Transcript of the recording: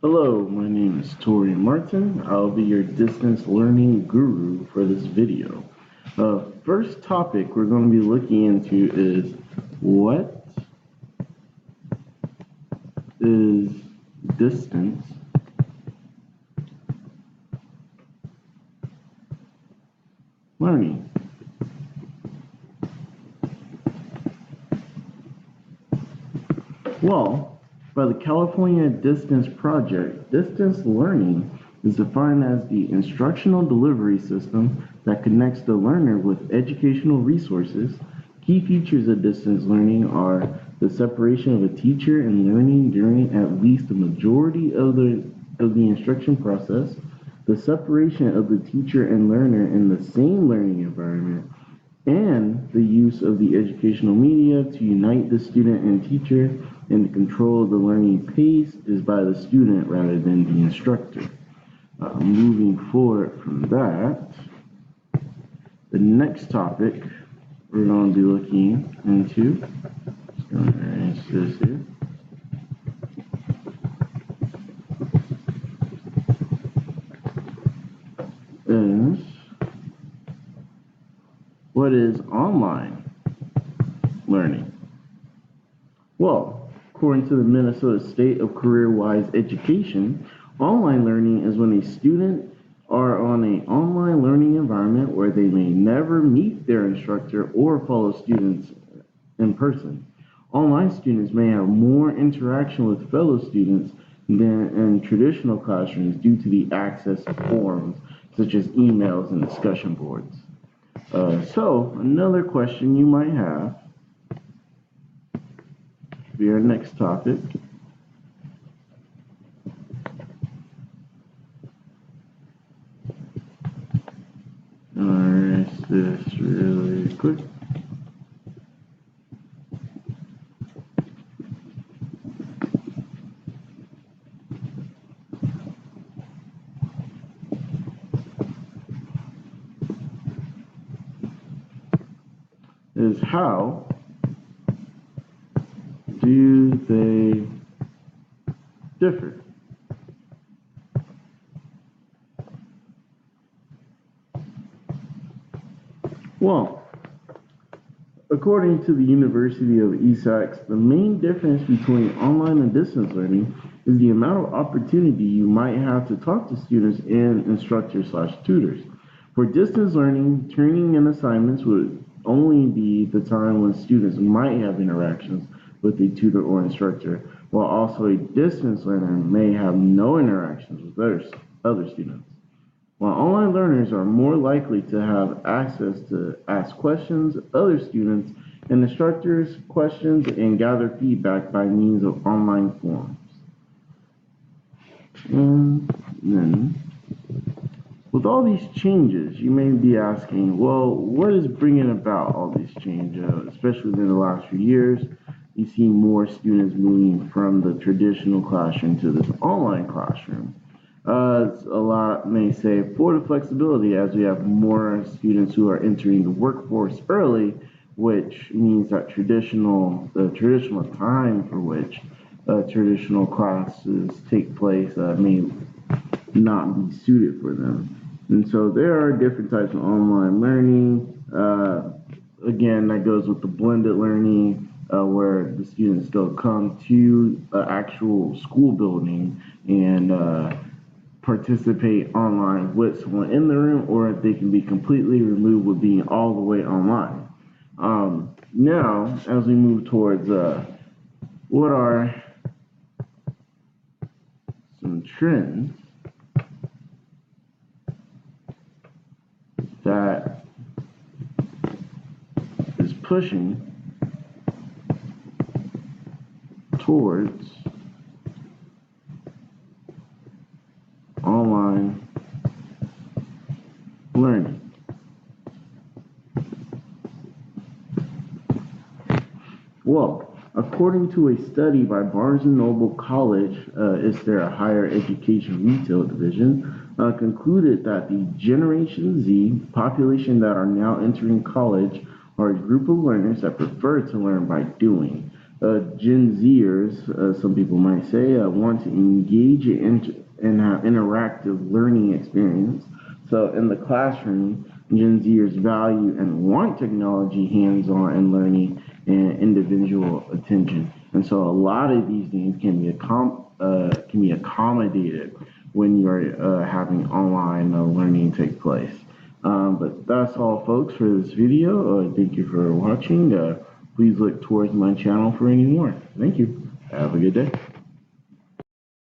Hello, my name is Tori Martin. I'll be your distance learning guru for this video. First topic we're going to be looking into is what is distance learning? Well, by the California Distance Project, distance learning is defined as the instructional delivery system that connects the learner with educational resources. Key features of distance learning are the separation of a teacher and learning during at least the majority of the instruction process, the separation of the teacher and learner in the same learning environment, and the use of the educational media to unite the student and teacher, and the control of the learning pace is by the student rather than the instructor. Moving forward from that, the next topic we're going to be looking into, just going to arrange this here, is what is online learning? Well, according to the Minnesota State of Career-Wise Education, online learning is when a student are on an online learning environment where they may never meet their instructor or follow students in person. Online students may have more interaction with fellow students than in traditional classrooms due to the access to forums such as emails and discussion boards. So, another question you might have be our next topic. Erase this really quick. Is how do they differ? Well, according to the University of Essex, the main difference between online and distance learning is the amount of opportunity you might have to talk to students and instructors/tutors. For distance learning, turning in assignments would only be the time when students might have interactions with a tutor or instructor, while also a distance learner may have no interactions with other students. While online learners are more likely to have access to ask questions, other students, and instructors questions and gather feedback by means of online forums. And then, with all these changes, you may be asking, well, what is bringing about all these changes, especially in the last few years? You see more students moving from the traditional classroom to this online classroom. A lot may say for the flexibility as we have more students who are entering the workforce early, which means that the traditional time for which traditional classes take place may not be suited for them. And so there are different types of online learning. Again, that goes with the blended learning, where the students still come to an actual school building and participate online with someone in the room, or they can be completely removed with being all the way online. Now, as we move towards what are some trends that is pushing towards online learning. Well, according to a study by Barnes& Noble College, is there a higher education retail division, concluded that the Generation Z population that are now entering college are a group of learners that prefer to learn by doing. Gen Zers, some people might say, want to engage in an interactive learning experience. So in the classroom, Gen Zers value and want technology hands-on and learning and individual attention. And so a lot of these things can be accommodated when you're having online learning take place. But that's all, folks, for this video. Thank you for watching. Please look towards my channel for any more. Thank you. Have a good day.